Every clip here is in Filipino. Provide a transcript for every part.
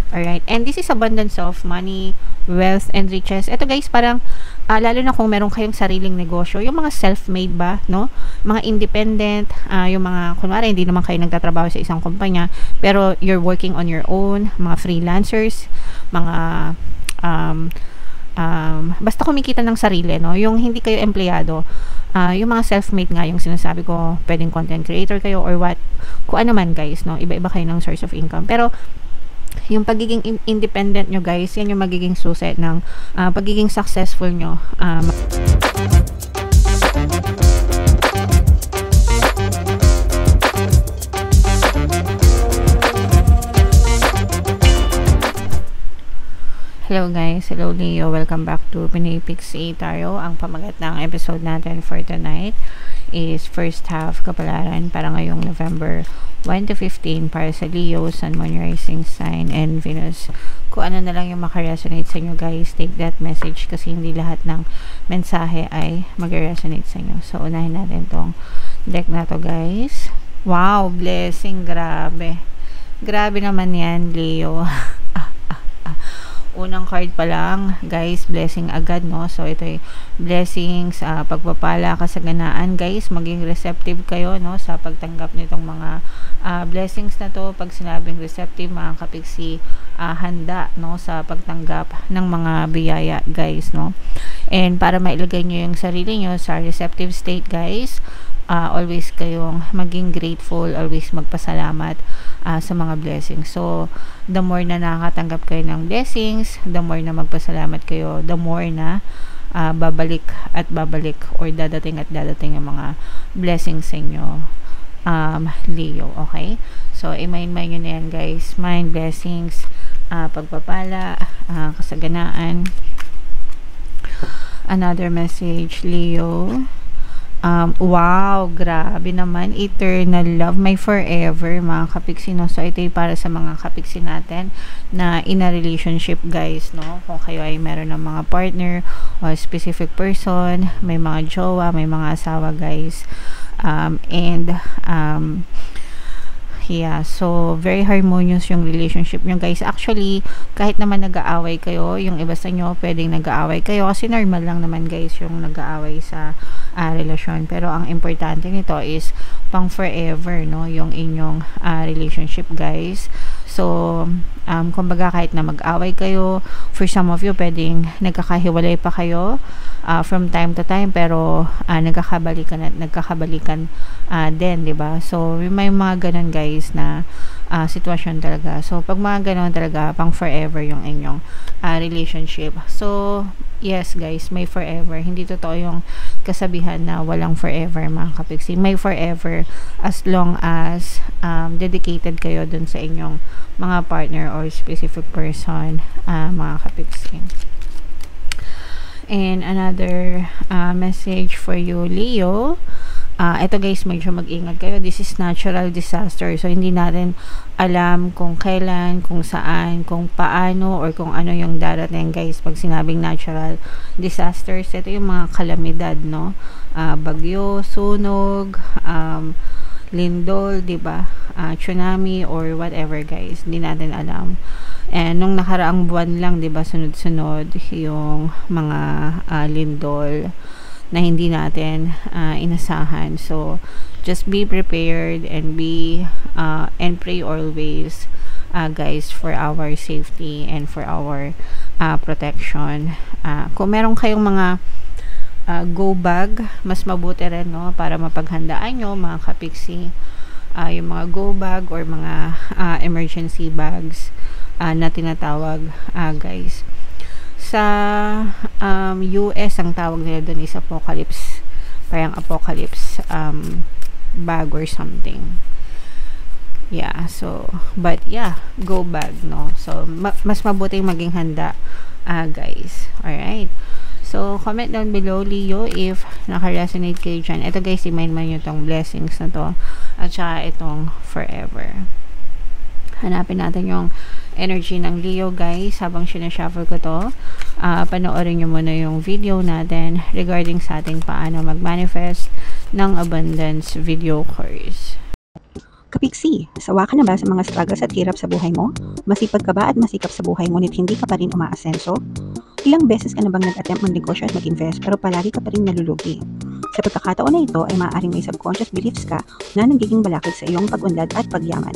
Alright, and this is abundance of money, wealth, and riches. Ito guys, parang, lalo na kung meron kayong sariling negosyo, yung mga self-made ba, no? Mga independent, yung mga, kunwari, hindi naman kayo nagtatrabaho sa isang kumpanya, pero you're working on your own, mga freelancers, mga, basta kumikita ng sarili, no? Yung hindi kayo empleyado, yung mga self-made nga, yung sinasabi ko, pwedeng content creator kayo or what, kung ano man guys, no? Iba-iba kayo ng source of income. Pero, yung pagiging independent nyo guys, yan yung magiging susi ng pagiging successful nyo. Hello guys, hello Leo, welcome back to Pinoy Pixie Tarot. Ang pamagat ng episode natin for tonight is first half kapalaran para ngayong November 1 to 15 para sa Leo, Sun, Moon, Rising Sign, and Venus. Kung ano na lang yung makaresonate sa inyo guys, take that message kasi hindi lahat ng mensahe ay mag-resonate sa inyo. So, unahin natin tong deck na to guys. Wow, blessing, grabe. Grabe naman yan, Leo. Unang card pa lang, guys, blessing agad, no? So, ito ay blessings, pagpapala, kasaganaan, guys. Maging receptive kayo, no? Sa pagtanggap nitong mga blessings na to. Pag sinabing receptive, mga kapiksi, handa, no? Sa pagtanggap ng mga biyaya, guys, no? And para mailagay nyo yung sarili nyo sa receptive state, guys, always kayong maging grateful, always magpasalamat sa mga blessings. So, the more na nakakatanggap kayo ng blessings, the more na magpasalamat kayo, the more na babalik at babalik or dadating at dadating yung mga blessings sa inyo, Leo, okay? So, i-mind nyo na yan guys, mind, blessings, pagpapala, kasaganaan. Another message, Leo. Wow, grabe naman, eternal love, may forever, mga kapiksi, no? So, ito yung para sa mga kapiksi natin na in a relationship, guys, no? Kung kayo ay meron ng mga partner o specific person, may mga jowa, may mga asawa, guys. Yeah, so very harmonious yung relationship nyo guys. Actually, kahit naman nag-aaway kayo, yung iba sa inyo pwedeng nag-aaway kayo kasi normal lang naman guys yung nag-aaway sa relasyon. Pero ang importante nito is pang forever, no, yung inyong relationship guys. So, kumbaga kahit na mag-away kayo, for some of you pwedeng nagkakahiwalay pa kayo from time to time, pero nagkakabalikan at nagkakabalikan din, di ba? So, may mga ganun guys na sitwasyon talaga. So, pag mga ganun talaga, pang forever yung inyong relationship. So, yes guys, may forever. Hindi totoo yung kasabihan na walang forever, mga kapiksi. May forever as long as dedicated kayo dun sa inyong mga partner or specific person, mga kapiksi. And another message for you, Leo. Ito guys, medyo mag-ingat kayo. This is natural disaster. So, hindi natin alam kung kailan, kung saan, kung paano, or kung ano yung darating guys. Pag sinabing natural disasters, ito yung mga kalamidad, no? Bagyo, sunog, lindol, diba? Tsunami, or whatever guys. Hindi natin alam. And nung nakaraang buwan lang, diba, sunod-sunod yung mga lindol na hindi natin inasahan. So, just be prepared and be and pray always guys for our safety and for our protection. Kung meron kayong mga go bag, mas mabuti rin, no, para mapaghandaan nyo, mga kapiksi, yung mga go bag or mga emergency bags na tinatawag guys. Sa US, ang tawag nila doon is apocalypse, parang apocalypse bag or something. Yeah, so, but yeah, go bag, no? So, mas mabuting maging handa, guys. Alright. So, comment down below, Leo, if naka-resonate kayo dyan. Ito guys, i-mind mo nyo itong blessings na to at saka itong forever. Hanapin natin yung energy ng Leo guys habang sinashuffle ko to. Panoorin nyo muna yung video natin regarding sa ating paano mag-manifest ng abundance video course. Kapiksi, sawa ka na ba sa mga struggles at hirap sa buhay mo? Masipag ka ba at masikap sa buhay ngunit hindi ka pa rin umaasenso? Ilang beses ka na bang nag-attempt magnegosyo at mag-invest pero palagi ka pa rin nalulugi? Sa pagkakataon na ito ay maaaring may subconscious beliefs ka na nagiging balakid sa iyong pag-unlad at pagyaman.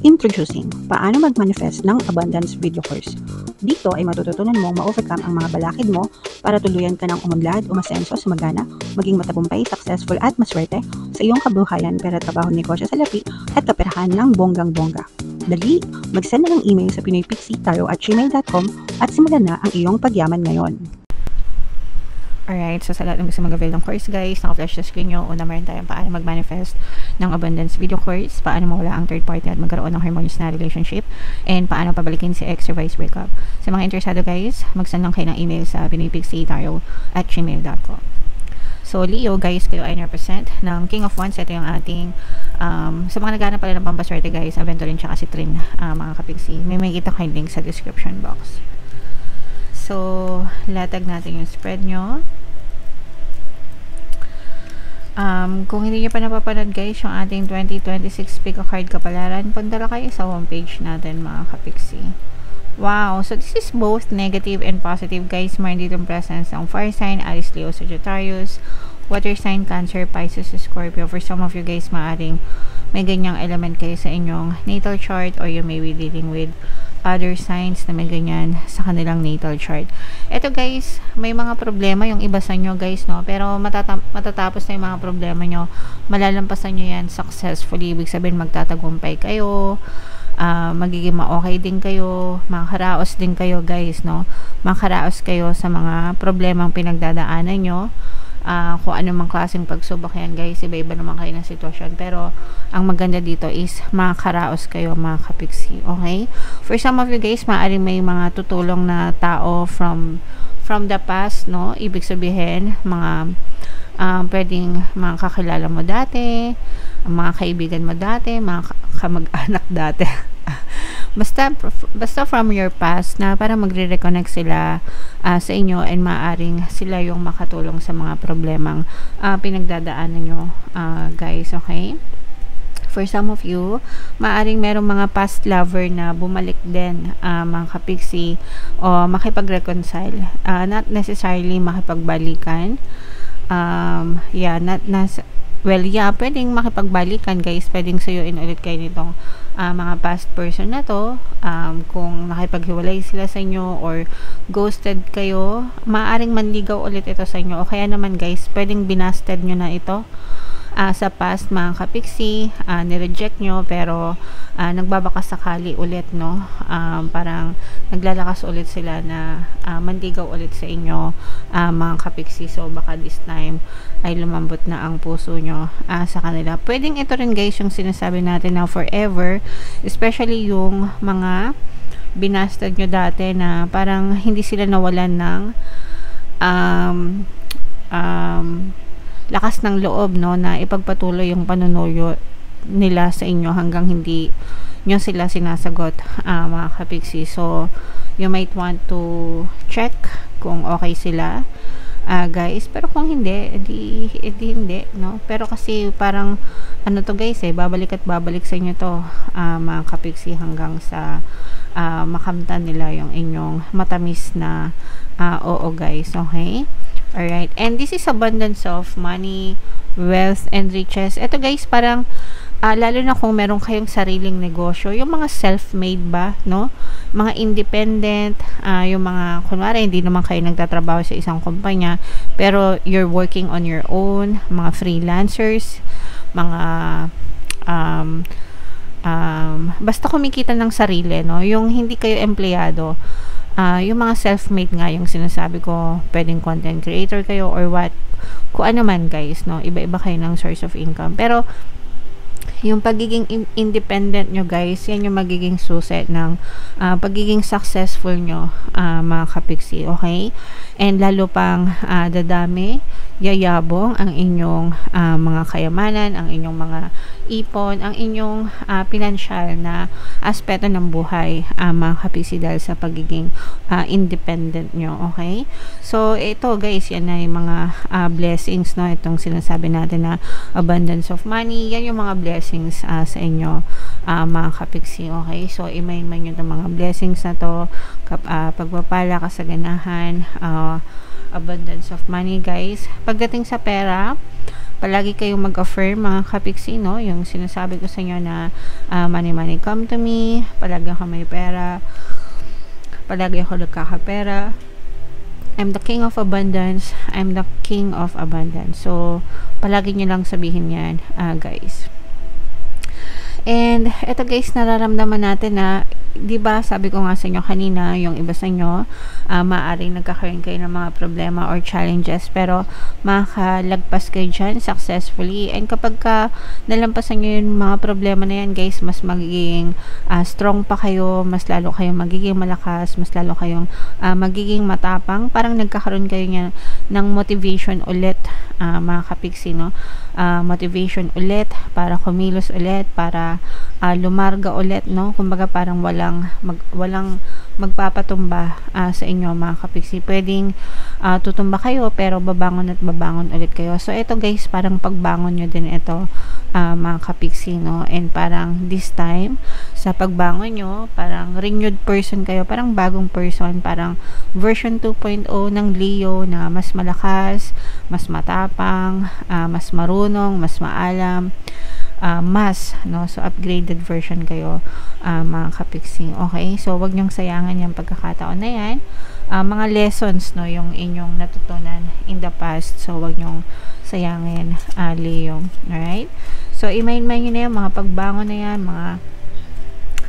Introducing, paano mag-manifest ng abundance video course. Dito ay matututunan mong ma-overcome ang mga balakid mo para tuluyan ka ng umunlad, umasenso, sumagana, maging matagumpay, successful at maswerte sa iyong kabuhayan, pera, trabaho, negosyo, salapi at kaperahan ng bonggang-bongga. Dali, mag-send na ng email sa pinoypixie@gmail.com at simulan na ang iyong pagyaman ngayon. Alright, so sa lahat ng gusto mag-avail ng course guys, naka-flash sa screen nyo. Una, meron tayong paano mag-manifest ng abundance video course, paano mawala ang third party at magkaroon ng harmonious na relationship, and paano pabalikin si ex or vice breakup. Sa mga interesado guys, mag-send lang kayo ng email sa pinoypixie@gmail.com. So, Leo, guys, kayo ay represent ng King of Wands. Ito yung ating, sa mga naghanap pala ng pampaswerte guys, Aventurin tsaka si Trin, mga kapiksi. May makikita kayo link sa description box. So, latag natin yung spread nyo. Kung hindi nyo pa napapanood guys, yung ating 2026 Pick a Card Kapalaran, punta lang kayo sa homepage natin mga kapiksi. Wow! So, this is both negative and positive guys. Mayroon dito presence ng fire sign, Aries, Leo, Sagittarius, water sign, Cancer, Pisces, Scorpio. For some of you guys, maaring may ganyang element kayo sa inyong natal chart, or you may be dealing with other signs na may ganyan sa kanilang natal chart. Ito guys, may mga problema yung iba sa inyo guys, no? Pero matatapos na yung mga problema nyo, malalampasan nyo yan successfully. Ibig sabihin, magtatagumpay kayo, magiging ma-okay din kayo, makakaraos din kayo guys, no? Makakaraos kayo sa mga problemang pinagdadaanan nyo. Kung ano mang klaseng pagsubok yan guys, iba-iba naman kayo ng sitwasyon, pero ang maganda dito is makakaraos kayo mga kapiksi, okay? For some of you guys, maaaring may mga tutulong na tao from the past, no? Ibig sabihin, mga pwedeng mga kakilala mo dati, mga kaibigan mo dati, mga kamag-anak dati. Basta from your past na para magre-reconnect sila sa inyo, and maaring sila yung makatulong sa mga problemang pinagdadaanan nyo guys, okay? For some of you, maaring merong mga past lover na bumalik din mga kapiksi, o makipag-reconcile, not necessarily makipagbalikan, pwedeng makipagbalikan guys, pwedeng suyuin ulit kayo nitong mga past person na to, kung nakipaghiwalay sila sa inyo or ghosted kayo, maaring manligaw ulit ito sa inyo, o kaya naman guys, pwedeng binasted nyo na ito sa past mga kapiksi, nireject nyo, pero nagbabakas sakali ulit, no? Parang naglalakas ulit sila na manligaw ulit sa inyo mga kapiksi. So baka this time ay lumambot na ang puso nyo sa kanila. Pwedeng ito rin guys yung sinasabi natin na forever, especially yung mga binastad nyo dati na parang hindi sila nawalan ng lakas ng loob, no, na ipagpatuloy yung panunuyo nila sa inyo hanggang hindi nyo sila sinasagot mga kapiksi. So you might want to check kung okay sila guys, pero kung hindi, edi hindi, no? Pero kasi parang ano to guys, babalik at babalik sa inyo to mga kapiksi hanggang sa makamtan nila yung inyong matamis na oo guys, okay? Alright, and this is abundance of money, wealth, and riches. Ito guys, parang lalo na kung meron kayong sariling negosyo, yung mga self-made ba, no? Mga independent, yung mga, kunwari, hindi naman kayo nagtatrabaho sa isang kumpanya, pero you're working on your own, mga freelancers, mga basta kumikita ng sarili, no? Yung hindi kayo empleyado, yung mga self-made nga yung sinasabi ko, pwedeng content creator kayo or what, kung ano man guys, no? Iba-iba kayo ng source of income, pero yung pagiging independent nyo guys, yan yung magiging susi ng pagiging successful nyo mga kapiksi, okay? And lalo pang dadami, yayabong ang inyong mga kayamanan, ang inyong mga ipon, ang inyong pinansyal na aspeto ng buhay, mga kapiksi, dahil sa pagiging independent nyo. Okay? So, ito guys, yan na yung mga blessings, no? Itong sinasabi natin na abundance of money, yan yung mga blessings sa inyo, mga kapiksi. Okay? So, imain-main nyo itong mga blessings na to, pagpapala, kasaganahan, abundance of money, guys. Pagdating sa pera, palagi kayong mag-affirm, mga kapiksi, no? Yung sinasabi ko sa inyo na money come to me, palagi ako may pera, palagi ako nagkakapera, I'm the king of abundance, I'm the king of abundance. So, palagi nyo lang sabihin yan, guys. And eto guys, nararamdaman natin na, 'di ba, sabi ko nga sa inyo kanina, yung iba sa inyo maaaring nagkakaroon kayo ng mga problema or challenges, pero makalagpas kayo dyan successfully. And kapag nalampasan nyo yung mga problema na yan, guys, mas magiging strong pa kayo, mas lalo kayong magiging malakas, mas lalo kayong magiging matapang. Parang nagkakaroon kayo niya ng motivation ulit, mga kapiksi, no? Motivation ulit para kumilos ulit, para lumarga ulit, no? Kumbaga parang walang magpapatumba sa inyo, mga kapiksi. Pwedeng tutumba kayo, pero babangon at babangon ulit kayo. So ito guys, parang pagbangon nyo din ito, mga kapiksi, no? And parang this time, sa pagbangon nyo, parang renewed person kayo, parang bagong person, parang version 2.0 ng Leo, na mas malakas, mas matapang, mas marunong, mas maalam, no? So upgraded version kayo, mga kapiksi. Okay, so wag niyong sayangan yung pagkakataon na yan. Mga lessons, no, yung inyong natutunan in the past, so wag niyong sayangin, Leo. Alright, so imain-main nyo na yan, mga pagbangon na yan, mga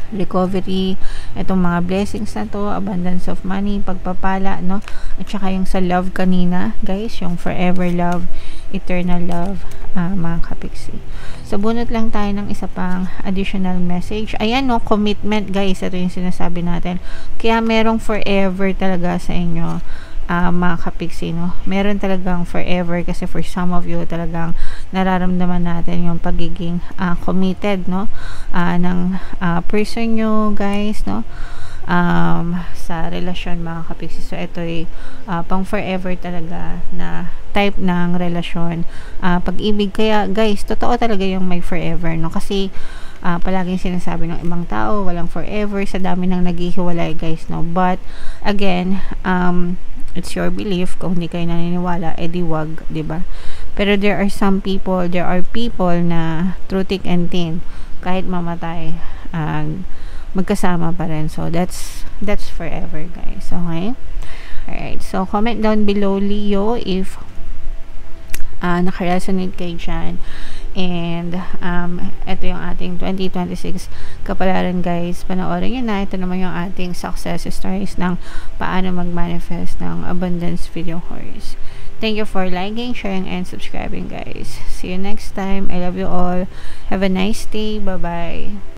recovery, itong mga blessings na to, abundance of money, pagpapala, no? At saka yung sa love kanina, guys, yung forever love, eternal love, mga kapiksi. So, bunot lang tayo ng isa pang additional message. Ayan, no, commitment, guys. Ito yung sinasabi natin. Kaya merong forever talaga sa inyo, mga kapiksi, no? Meron talagang forever, kasi for some of you, talagang nararamdaman natin yung pagiging committed, no? Ng person nyo, guys, no? Sa relasyon, mga kapiksi. So, ito ay pang forever talaga na type ng relasyon, pag-ibig. Kaya, guys, totoo talaga yung may forever, no? Kasi, palaging sinasabi ng ibang tao, walang forever, sa dami ng naghihiwalay, guys, no? But, again, it's your belief. Kung hindi kayo naniniwala, edi wag, diba? Pero there are people na through thick and thin, kahit mamatay, magkasama pa rin. So, that's forever, guys. Okay? Alright. So, comment down below, Leo, if nakaresonate kayo dyan. And, ito yung ating 2026 kapalaran, guys. Panoorin nyo na. Ito naman yung ating success stories ng paano mag-manifest ng abundance video course. Thank you for liking, sharing, and subscribing, guys. See you next time. I love you all. Have a nice day. Bye-bye.